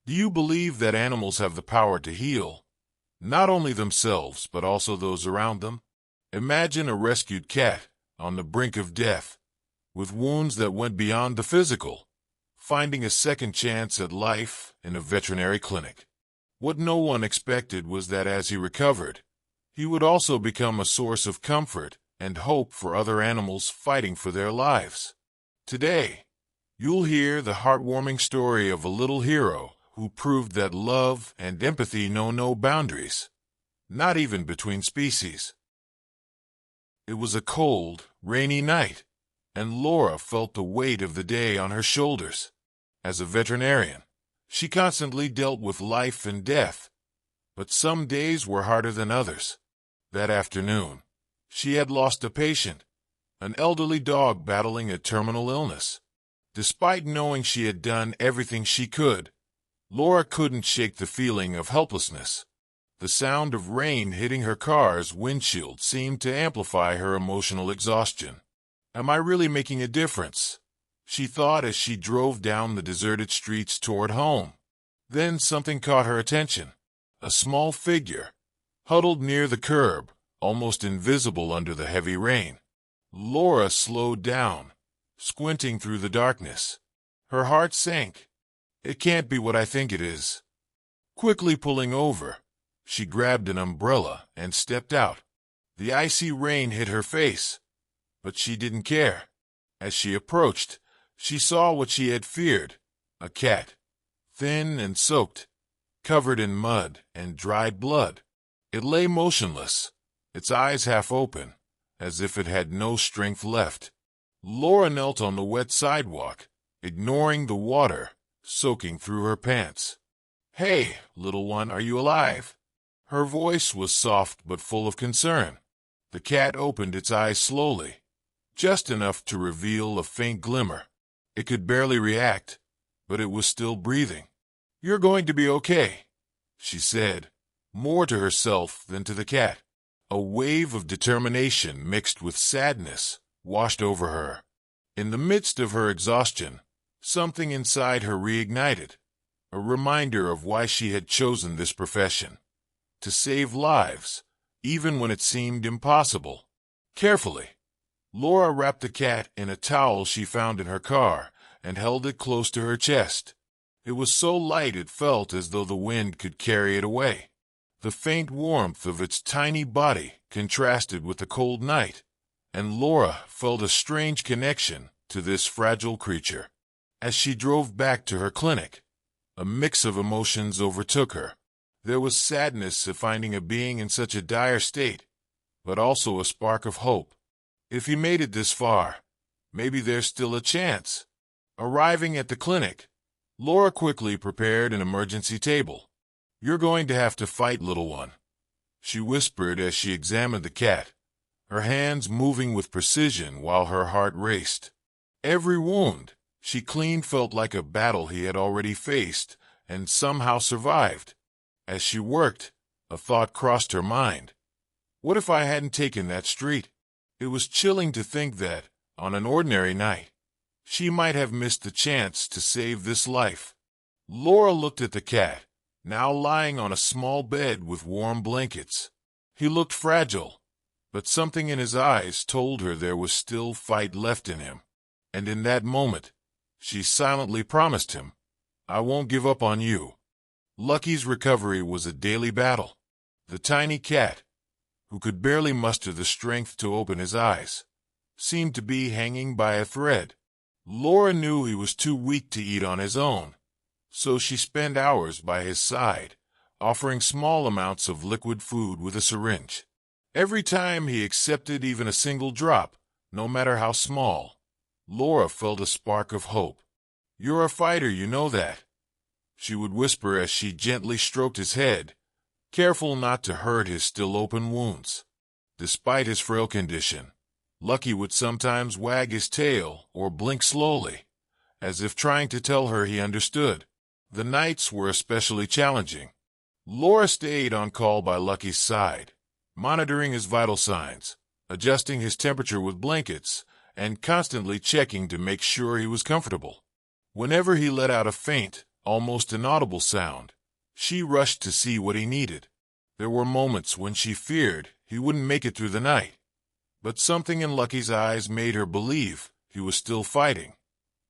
Do you believe that animals have the power to heal, not only themselves but also those around them? Imagine a rescued cat on the brink of death, with wounds that went beyond the physical, finding a second chance at life in a veterinary clinic. What no one expected was that as he recovered, he would also become a source of comfort and hope for other animals fighting for their lives. Today, you'll hear the heartwarming story of a little hero who proved that love and empathy know no boundaries, not even between species. It was a cold, rainy night, and Laura felt the weight of the day on her shoulders. As a veterinarian, she constantly dealt with life and death, but some days were harder than others. That afternoon, she had lost a patient, an elderly dog battling a terminal illness. Despite knowing she had done everything she could, Laura couldn't shake the feeling of helplessness. The sound of rain hitting her car's windshield seemed to amplify her emotional exhaustion. Am I really making a difference? She thought as she drove down the deserted streets toward home. Then something caught her attention. A small figure, huddled near the curb, almost invisible under the heavy rain. Laura slowed down, squinting through the darkness. Her heart sank. It can't be what I think it is. Quickly pulling over, she grabbed an umbrella and stepped out. The icy rain hit her face, but she didn't care. As she approached, she saw what she had feared, a cat, thin and soaked, covered in mud and dried blood. It lay motionless, its eyes half open, as if it had no strength left. Laura knelt on the wet sidewalk, ignoring the water soaking through her pants. "Hey, little one, are you alive?" Her voice was soft but full of concern. The cat opened its eyes slowly, just enough to reveal a faint glimmer. It could barely react, but it was still breathing. "You're going to be okay," she said, more to herself than to the cat. A wave of determination mixed with sadness washed over her. In the midst of her exhaustion, something inside her reignited, a reminder of why she had chosen this profession. To save lives, even when it seemed impossible. Carefully, Laura wrapped the cat in a towel she found in her car and held it close to her chest. It was so light it felt as though the wind could carry it away. The faint warmth of its tiny body contrasted with the cold night, and Laura felt a strange connection to this fragile creature. As she drove back to her clinic, a mix of emotions overtook her. There was sadness at finding a being in such a dire state, but also a spark of hope. If he made it this far, maybe there's still a chance. Arriving at the clinic, Laura quickly prepared an emergency table. "You're going to have to fight, little one," she whispered as she examined the cat, her hands moving with precision while her heart raced. Every wound she cleaned felt like a battle he had already faced and somehow survived. As she worked, a thought crossed her mind. What if I hadn't taken that street? It was chilling to think that, on an ordinary night, she might have missed the chance to save this life. Laura looked at the cat, now lying on a small bed with warm blankets. He looked fragile, but something in his eyes told her there was still fight left in him. And in that moment, she silently promised him, "I won't give up on you." Lucky's recovery was a daily battle. The tiny cat, who could barely muster the strength to open his eyes, seemed to be hanging by a thread. Laura knew he was too weak to eat on his own, so she spent hours by his side, offering small amounts of liquid food with a syringe. Every time he accepted even a single drop, no matter how small, Laura felt a spark of hope. "You're a fighter, you know that," she would whisper as she gently stroked his head, careful not to hurt his still open wounds. Despite his frail condition, Lucky would sometimes wag his tail or blink slowly, as if trying to tell her he understood. The nights were especially challenging. Laura stayed on call by Lucky's side, monitoring his vital signs, adjusting his temperature with blankets, and constantly checking to make sure he was comfortable. Whenever he let out a faint, almost inaudible sound. She rushed to see what he needed. There were moments when she feared he wouldn't make it through the night, but something in Lucky's eyes made her believe he was still fighting,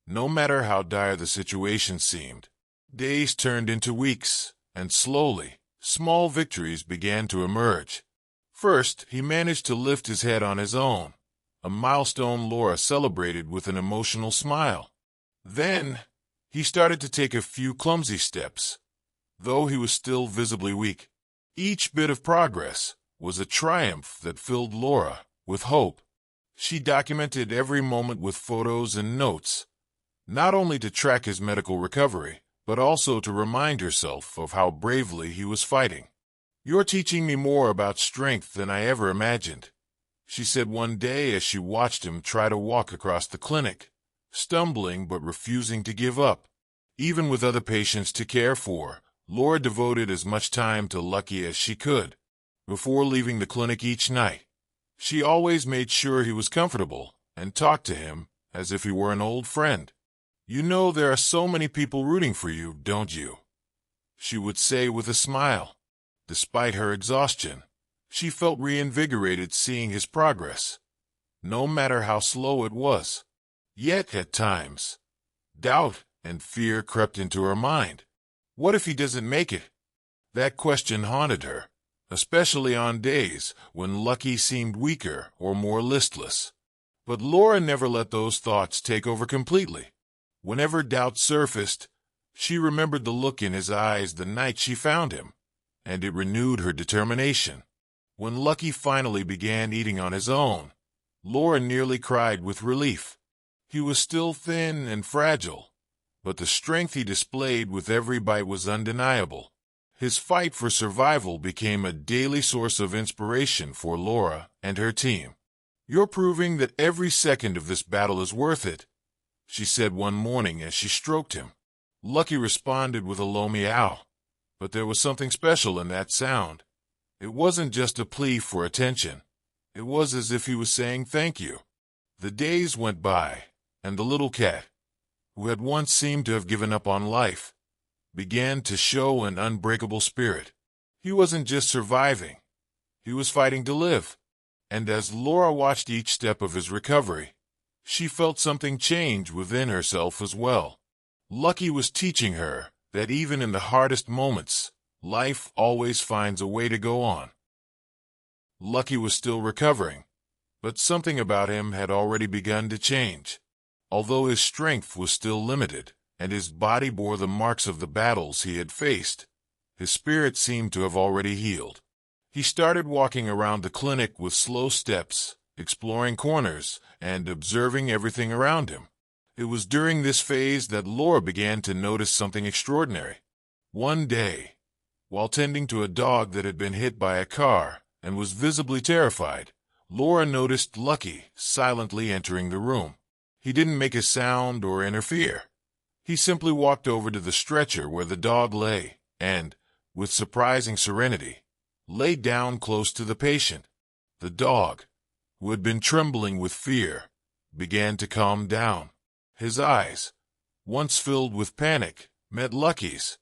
no matter how dire the situation seemed. Days turned into weeks, and slowly, small victories began to emerge. First, he managed to lift his head on his own, a milestone Laura celebrated with an emotional smile. Then, he started to take a few clumsy steps, though he was still visibly weak. Each bit of progress was a triumph that filled Laura with hope. She documented every moment with photos and notes, not only to track his medical recovery, but also to remind herself of how bravely he was fighting. "You're teaching me more about strength than I ever imagined," she said one day as she watched him try to walk across the clinic, stumbling but refusing to give up. Even with other patients to care for, Laura devoted as much time to Lucky as she could. Before leaving the clinic each night, she always made sure he was comfortable and talked to him as if he were an old friend. "You know there are so many people rooting for you, don't you?" she would say with a smile. Despite her exhaustion, she felt reinvigorated seeing his progress, no matter how slow it was. Yet, at times, doubt and fear crept into her mind. What if he doesn't make it? That question haunted her, especially on days when Lucky seemed weaker or more listless. But Laura never let those thoughts take over completely. Whenever doubt surfaced, she remembered the look in his eyes the night she found him, and it renewed her determination. When Lucky finally began eating on his own, Laura nearly cried with relief. He was still thin and fragile, but the strength he displayed with every bite was undeniable. His fight for survival became a daily source of inspiration for Laura and her team. "You're proving that every second of this battle is worth it," she said one morning as she stroked him. Lucky responded with a low meow, but there was something special in that sound. It wasn't just a plea for attention. It was as if he was saying thank you. The days went by, and the little cat, who had once seemed to have given up on life, began to show an unbreakable spirit. He wasn't just surviving. He was fighting to live. And as Laura watched each step of his recovery, she felt something change within herself as well. Lucky was teaching her that even in the hardest moments, life always finds a way to go on. Lucky was still recovering, but something about him had already begun to change. Although his strength was still limited, and his body bore the marks of the battles he had faced, his spirit seemed to have already healed. He started walking around the clinic with slow steps, exploring corners, and observing everything around him. It was during this phase that Laura began to notice something extraordinary. One day, while tending to a dog that had been hit by a car and was visibly terrified, Laura noticed Lucky silently entering the room. He didn't make a sound or interfere. He simply walked over to the stretcher where the dog lay and, with surprising serenity, lay down close to the patient. The dog, who had been trembling with fear, began to calm down. His eyes, once filled with panic, met Lucky's,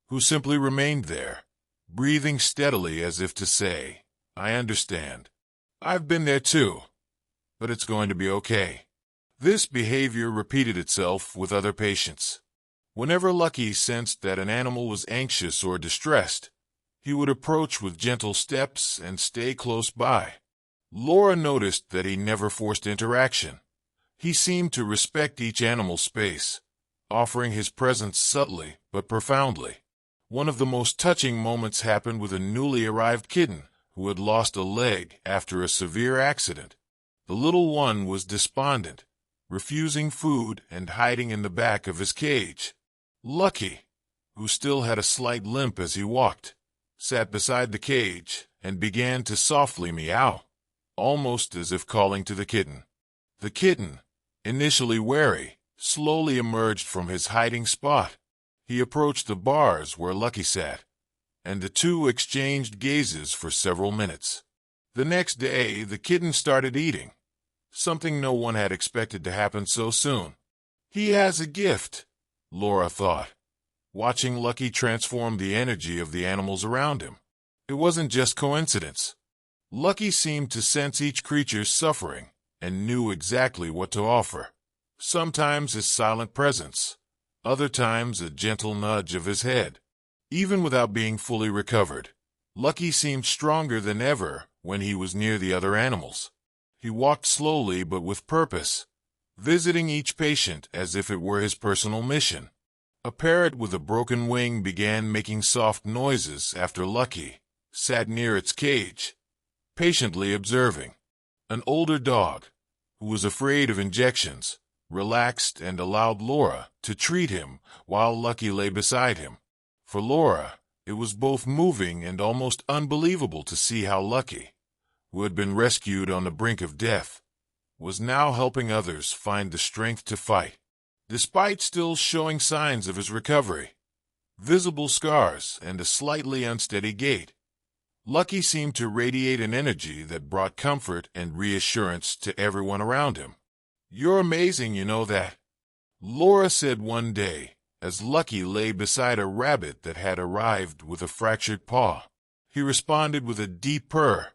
who simply remained there, breathing steadily as if to say, "I understand. I've been there too, but it's going to be okay." This behavior repeated itself with other patients. Whenever Lucky sensed that an animal was anxious or distressed, he would approach with gentle steps and stay close by. Laura noticed that he never forced interaction. He seemed to respect each animal's space, offering his presence subtly but profoundly. One of the most touching moments happened with a newly arrived kitten who had lost a leg after a severe accident. The little one was despondent, refusing food and hiding in the back of his cage. Lucky, who still had a slight limp as he walked, sat beside the cage and began to softly meow, almost as if calling to the kitten. The kitten, initially wary, slowly emerged from his hiding spot. He approached the bars where Lucky sat, and the two exchanged gazes for several minutes. The next day, the kitten started eating, something no one had expected to happen so soon. "He has a gift," Laura thought. watching Lucky transform the energy of the animals around him. It wasn't just coincidence. Lucky seemed to sense each creature's suffering and knew exactly what to offer. Sometimes his silent presence, other times a gentle nudge of his head. Even without being fully recovered, Lucky seemed stronger than ever when he was near the other animals. He walked slowly but with purpose, visiting each patient as if it were his personal mission. A parrot with a broken wing began making soft noises after Lucky sat near its cage, patiently observing. An older dog, who was afraid of injections, relaxed and allowed Laura to treat him while Lucky lay beside him. For Laura, it was both moving and almost unbelievable to see how Lucky, who had been rescued on the brink of death, was now helping others find the strength to fight. Despite still showing signs of his recovery, visible scars and a slightly unsteady gait, Lucky seemed to radiate an energy that brought comfort and reassurance to everyone around him. "You're amazing, you know that," Laura said one day as Lucky lay beside a rabbit that had arrived with a fractured paw. He responded with a deep purr,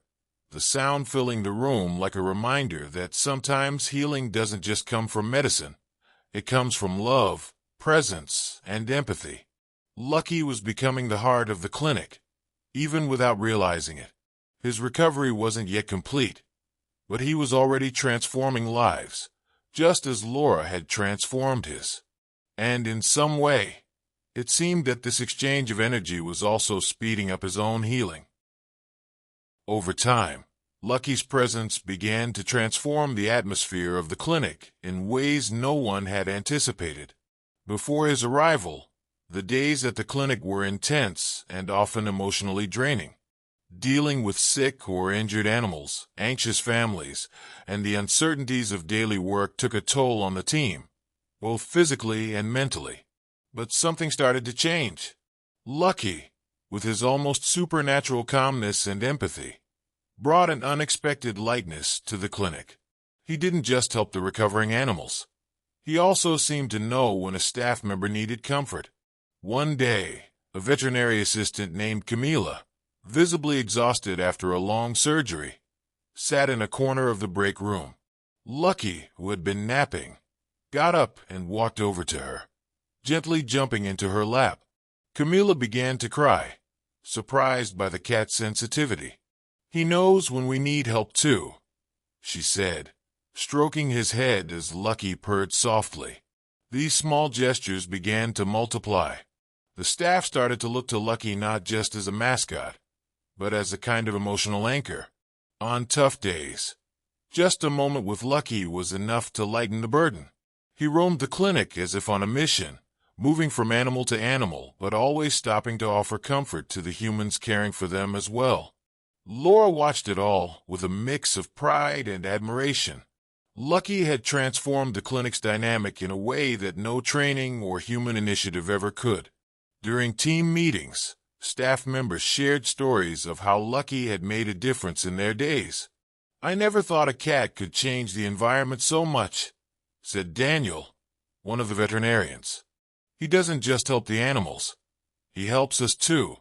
the sound filling the room like a reminder that sometimes healing doesn't just come from medicine. It comes from love, presence, and empathy. Lucky was becoming the heart of the clinic, even without realizing it. His recovery wasn't yet complete, but he was already transforming lives, just as Laura had transformed his. And in some way, it seemed that this exchange of energy was also speeding up his own healing. Over time, Lucky's presence began to transform the atmosphere of the clinic in ways no one had anticipated. Before his arrival, the days at the clinic were intense and often emotionally draining. Dealing with sick or injured animals, anxious families, and the uncertainties of daily work took a toll on the team, both physically and mentally. But something started to change. Lucky, with his almost supernatural calmness and empathy, brought an unexpected lightness to the clinic. He didn't just help the recovering animals. He also seemed to know when a staff member needed comfort. One day, a veterinary assistant named Camila, visibly exhausted after a long surgery, sat in a corner of the break room. Lucky, who had been napping, got up and walked over to her, gently jumping into her lap. Camila began to cry, surprised by the cat's sensitivity. "He knows when we need help too," she said, stroking his head as Lucky purred softly. These small gestures began to multiply. The staff started to look to Lucky not just as a mascot, but as a kind of emotional anchor. On tough days, just a moment with Lucky was enough to lighten the burden. He roamed the clinic as if on a mission, moving from animal to animal, but always stopping to offer comfort to the humans caring for them as well. Laura watched it all with a mix of pride and admiration. Lucky had transformed the clinic's dynamic in a way that no training or human initiative ever could. During team meetings, staff members shared stories of how Lucky had made a difference in their days. "I never thought a cat could change the environment so much," said Daniel, one of the veterinarians. "He doesn't just help the animals. He helps us too.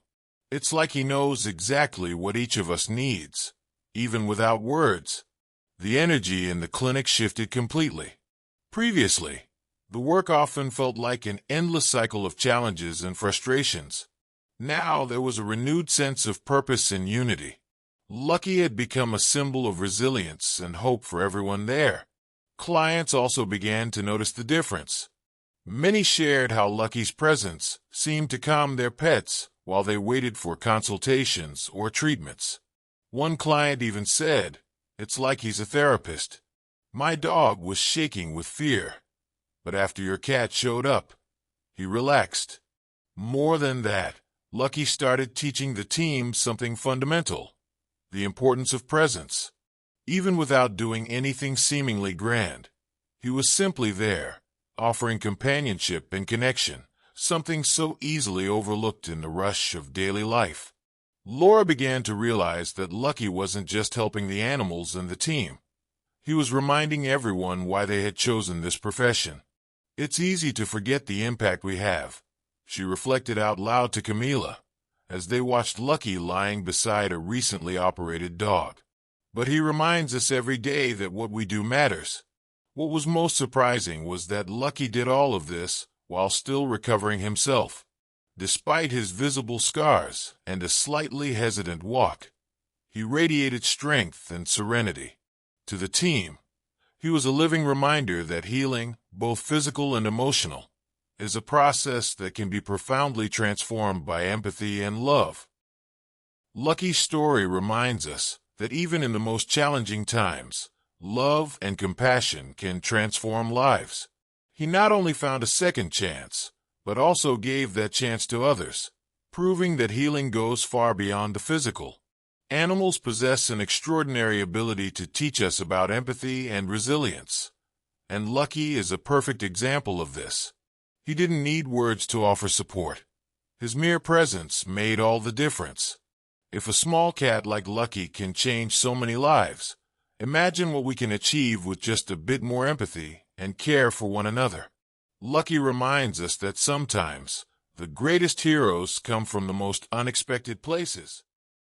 It's like he knows exactly what each of us needs, even without words." The energy in the clinic shifted completely. Previously, the work often felt like an endless cycle of challenges and frustrations. Now there was a renewed sense of purpose and unity. Lucky had become a symbol of resilience and hope for everyone there. Clients also began to notice the difference. Many shared how Lucky's presence seemed to calm their pets while they waited for consultations or treatments. One client even said, "It's like he's a therapist. My dog was shaking with fear, but after your cat showed up, he relaxed." More than that, Lucky started teaching the team something fundamental: the importance of presence. Even without doing anything seemingly grand, he was simply there, offering companionship and connection, something so easily overlooked in the rush of daily life. Laura began to realize that Lucky wasn't just helping the animals and the team. He was reminding everyone why they had chosen this profession. It's easy to forget the impact we have, she reflected out loud to Camila, as they watched Lucky lying beside a recently operated dog. But he reminds us every day that what we do matters. What was most surprising was that Lucky did all of this while still recovering himself. Despite his visible scars and a slightly hesitant walk, he radiated strength and serenity. To the team, he was a living reminder that healing, both physical and emotional, is a process that can be profoundly transformed by empathy and love. Lucky's story reminds us that even in the most challenging times, love and compassion can transform lives. He not only found a second chance, but also gave that chance to others, proving that healing goes far beyond the physical. Animals possess an extraordinary ability to teach us about empathy and resilience, and Lucky is a perfect example of this. He didn't need words to offer support. His mere presence made all the difference. If a small cat like Lucky can change so many lives, imagine what we can achieve with just a bit more empathy and care for one another. Lucky reminds us that sometimes the greatest heroes come from the most unexpected places.